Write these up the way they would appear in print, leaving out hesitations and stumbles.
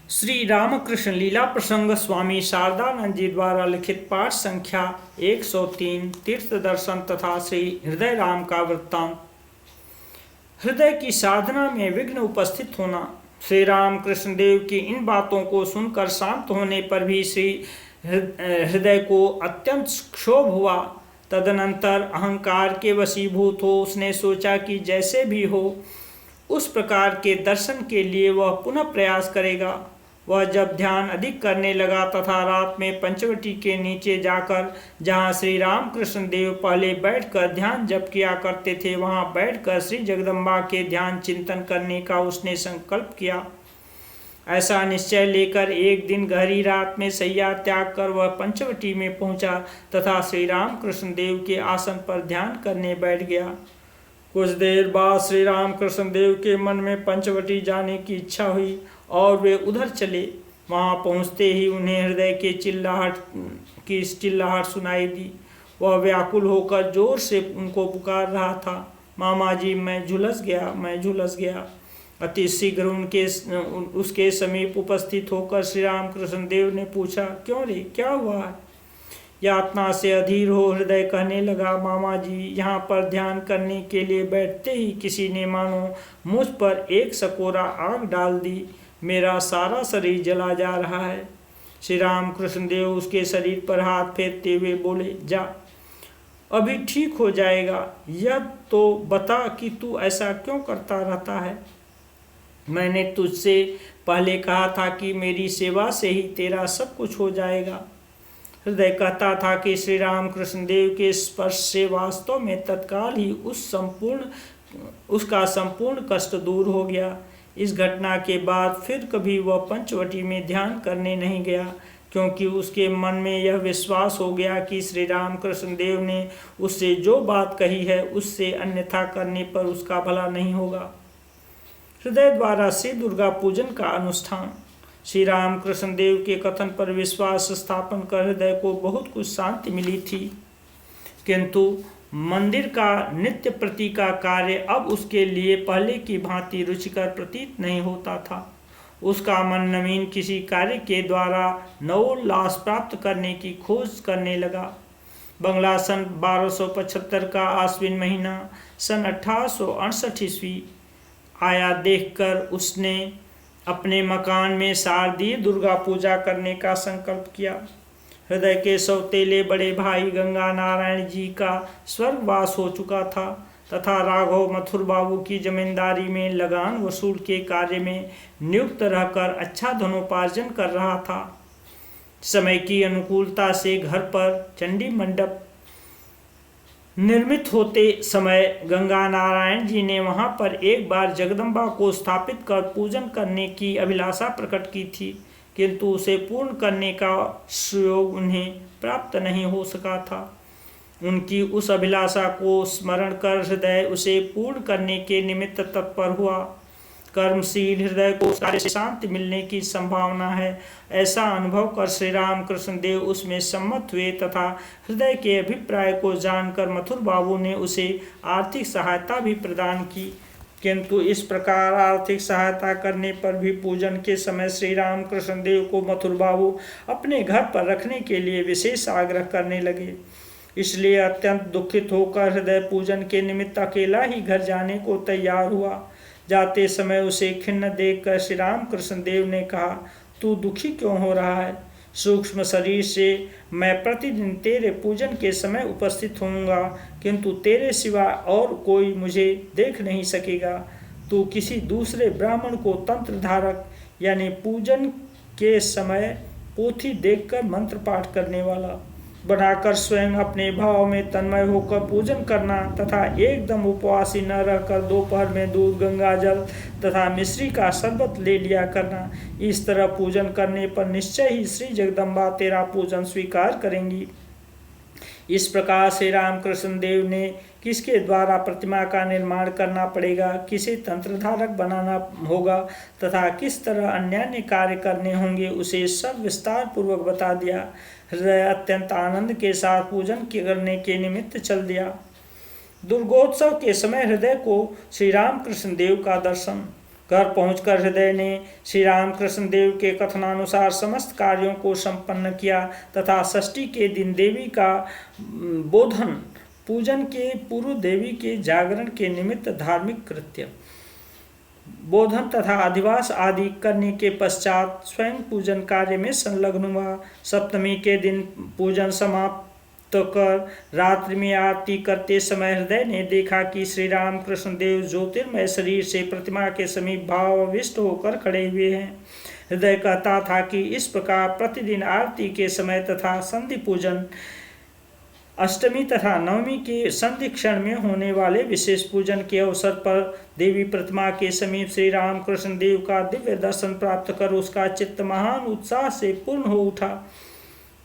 श्री रामकृष्ण लीला प्रसंग स्वामी शारदानंद जी द्वारा लिखित पाठ संख्या 103 तीर्थ दर्शन तथा श्री हृदय राम का वृत्तांत। हृदय की साधना में विघ्न उपस्थित होना। श्री रामकृष्ण देव की इन बातों को सुनकर शांत होने पर भी श्री हृदय को अत्यंत क्षोभ हुआ। तदनंतर अहंकार के वशीभूत हो उसने सोचा कि जैसे भी हो उस प्रकार के दर्शन के लिए वह पुनः प्रयास करेगा। वह जब ध्यान अधिक करने लगा तथा रात में पंचवटी के नीचे जाकर जहाँ श्री रामकृष्ण देव पहले बैठकर ध्यान जप किया करते थे वहाँ बैठकर श्री जगदम्बा के ध्यान चिंतन करने का उसने संकल्प किया। ऐसा निश्चय लेकर एक दिन गहरी रात में सैया त्याग कर वह पंचवटी में पहुंचा तथा श्री रामकृष्ण देव के आसन पर ध्यान करने बैठ गया। कुछ देर बाद श्री रामकृष्ण देव के मन में पंचवटी जाने की इच्छा हुई और वे उधर चले। वहां पहुंचते ही उन्हें हृदय के चिल्लाहट सुनाई दी। वह व्याकुल होकर जोर से उनको पुकार रहा था, मामा जी मैं झुलस गया। अति शीघ्र उसके समीप उपस्थित होकर श्री रामकृष्ण देव ने पूछा, क्यों रे, क्या हुआ है? यातना से अधीर हो हृदय कहने लगा, मामा जी यहाँ पर ध्यान करने के लिए बैठते ही किसी ने मानो मुझ पर एक सकोरा आग डाल दी। मेरा सारा शरीर जला जा रहा है। श्री रामकृष्ण देव उसके शरीर पर हाथ फेरते हुए बोले, जा अभी ठीक हो जाएगा। यह तो बता कि तू ऐसा क्यों करता रहता है? मैंने तुझसे पहले कहा था कि मेरी सेवा से ही तेरा सब कुछ हो जाएगा। हृदय कहता था कि श्री रामकृष्ण देव के स्पर्श से वास्तव में तत्काल ही उसका संपूर्ण कष्ट दूर हो गया। इस घटना के बाद फिर कभी वह पंचवटी में ध्यान करने नहीं गया, क्योंकि उसके मन में यह विश्वास हो गया कि श्री रामकृष्ण देव ने उससे जो बात कही है उससे अन्यथा करने पर उसका भला नहीं होगा। हृदय द्वारा श्री दुर्गा पूजन का अनुष्ठान। श्री रामकृष्ण देव के कथन पर विश्वास स्थापन कर हृदय को बहुत कुछ शांति मिली थी, किंतु मंदिर का नित्य प्रति का कार्य अब उसके लिए पहले की भांति रुचिकर प्रतीत नहीं होता था। उसका मन नवीन किसी कार्य के द्वारा नवोल्लास प्राप्त करने की खोज करने लगा। बंगला सन 1275 का आश्विन महीना सन 1868 ईस्वी आया देखकर उसने अपने मकान में शारदीय दुर्गा पूजा करने का संकल्प किया। हृदय के सौतेले बड़े भाई गंगा नारायण जी का स्वर्गवास हो चुका था तथा राघव मथुर बाबू की जमींदारी में लगान वसूल के कार्य में नियुक्त रहकर अच्छा धनोपार्जन कर रहा था। समय की अनुकूलता से घर पर चंडी मंडप निर्मित होते समय गंगा नारायण जी ने वहां पर एक बार जगदम्बा को स्थापित कर पूजन करने की अभिलाषा प्रकट की थी, किंतु उसे पूर्ण करने का सुयोग उन्हें प्राप्त नहीं हो सका था। उनकी उस अभिलाषा को स्मरण कर हृदय उसे पूर्ण करने के निमित्त तत्पर हुआ। कर्मशील हृदय को कार्य से शांति मिलने की संभावना है, ऐसा अनुभव कर श्री रामकृष्ण देव उसमें सम्मत हुए तथा हृदय के अभिप्राय को जानकर मथुर बाबू ने उसे आर्थिक सहायता भी प्रदान की। किंतु इस प्रकार आर्थिक सहायता करने पर भी पूजन के समय श्री रामकृष्ण देव को मथुर बाबू अपने घर पर रखने के लिए विशेष आग्रह करने लगे। इसलिए अत्यंत दुखित होकर हृदय पूजन के निमित्त अकेला ही घर जाने को तैयार हुआ। जाते समय उसे खिन्न देखकर श्री रामकृष्ण देव ने कहा, तू दुखी क्यों हो रहा है? सूक्ष्म शरीर से मैं प्रतिदिन तेरे पूजन के समय उपस्थित होऊंगा, किंतु तेरे सिवा और कोई मुझे देख नहीं सकेगा। तू किसी दूसरे ब्राह्मण को तंत्र धारक यानी पूजन के समय पोथी देखकर मंत्र पाठ करने वाला बनाकर स्वयं अपने भाव में तन्मय होकर पूजन करना तथा एकदम उपवासी न रहकर दोपहर में दूध गंगा जल तथा मिश्री का शरबत ले लिया करना। इस तरह पूजन करने पर निश्चय ही श्री जगदम्बा तेरा पूजन स्वीकार करेंगी। इस प्रकार श्री रामकृष्ण देव ने किसके द्वारा प्रतिमा का निर्माण करना पड़ेगा, किसे तंत्रधारक बनाना होगा तथा किस तरह अन्य कार्य करने होंगे उसे सब विस्तार पूर्वक बता दिया। हृदय अत्यंत आनंद के साथ पूजन करने के निमित्त चल दिया। दुर्गोत्सव के समय हृदय को श्री रामकृष्ण देव का दर्शन। घर पहुंचकर हृदय ने श्री रामकृष्ण देव के कथनानुसार समस्त कार्यों को संपन्न किया तथा षष्ठी के दिन देवी का बोधन पूजन के पूर्व देवी के जागरण के निमित्त धार्मिक कृत्य बोधन तथा अधिवास आदि करने के पश्चात स्वयं पूजन कार्य में संलग्न हुआ। सप्तमी के दिन पूजन समाप्त कर रात्रि में आरती करते समय हृदय ने देखा कि श्री रामकृष्ण देव ज्योतिर्मय शरीर से प्रतिमा के समीप भावाविष्ट होकर खड़े हुए हैं। हृदय कहता था कि इस प्रकार प्रतिदिन आरती के समय तथा संधि पूजन अष्टमी तथा नवमी के संधि क्षण में होने वाले विशेष पूजन के अवसर पर देवी प्रतिमा के समीप श्री रामकृष्ण देव का दिव्य दर्शन प्राप्त कर उसका चित्त महान उत्साह से पूर्ण हो उठा।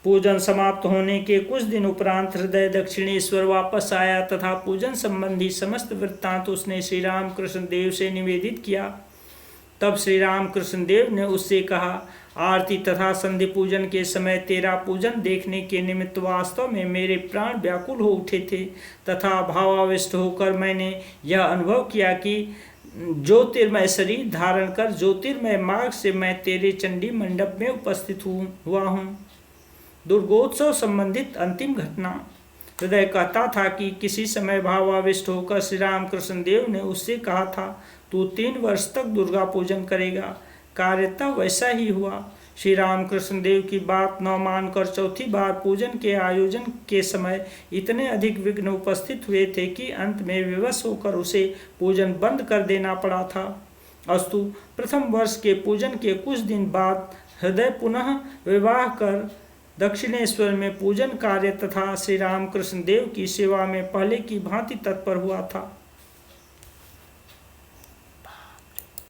पूजन समाप्त होने के कुछ दिन उपरांत हृदय दक्षिणेश्वर वापस आया तथा पूजन संबंधी समस्त वृत्तांत उसने श्री रामकृष्ण देव से निवेदित किया। तब श्री रामकृष्ण देव ने उससे कहा, आरती तथा संधि पूजन के समय तेरा पूजन देखने के निमित्त वास्तव में मेरे प्राण व्याकुल हो उठे थे तथा भावाविष्ट होकर मैंने यह अनुभव किया कि ज्योतिर्मय शरीर धारण कर ज्योतिर्मय मार्ग से मैं तेरे चंडी मंडप में उपस्थित हुआ हूँ। दुर्गोत्सव संबंधित अंतिम घटना। हृदय कहता था कि किसी समय भावाविष्ट होकर श्री रामकृष्ण देव ने उससे कहा था, तू 3 वर्ष तक दुर्गा पूजन करेगा। कार्यतः वैसा ही हुआ। श्री रामकृष्ण देव की बात न मानकर चौथी बार पूजन के आयोजन के समय इतने अधिक विघ्न उपस्थित हुए थे कि अंत में विवश होकर उसे पूजन बंद कर देना पड़ा था। अस्तु, प्रथम वर्ष के पूजन के कुछ दिन बाद हृदय पुनः विवाह कर दक्षिणेश्वर में पूजन कार्य तथा श्री रामकृष्ण देव की सेवा में पहले की भांति तत्पर हुआ था।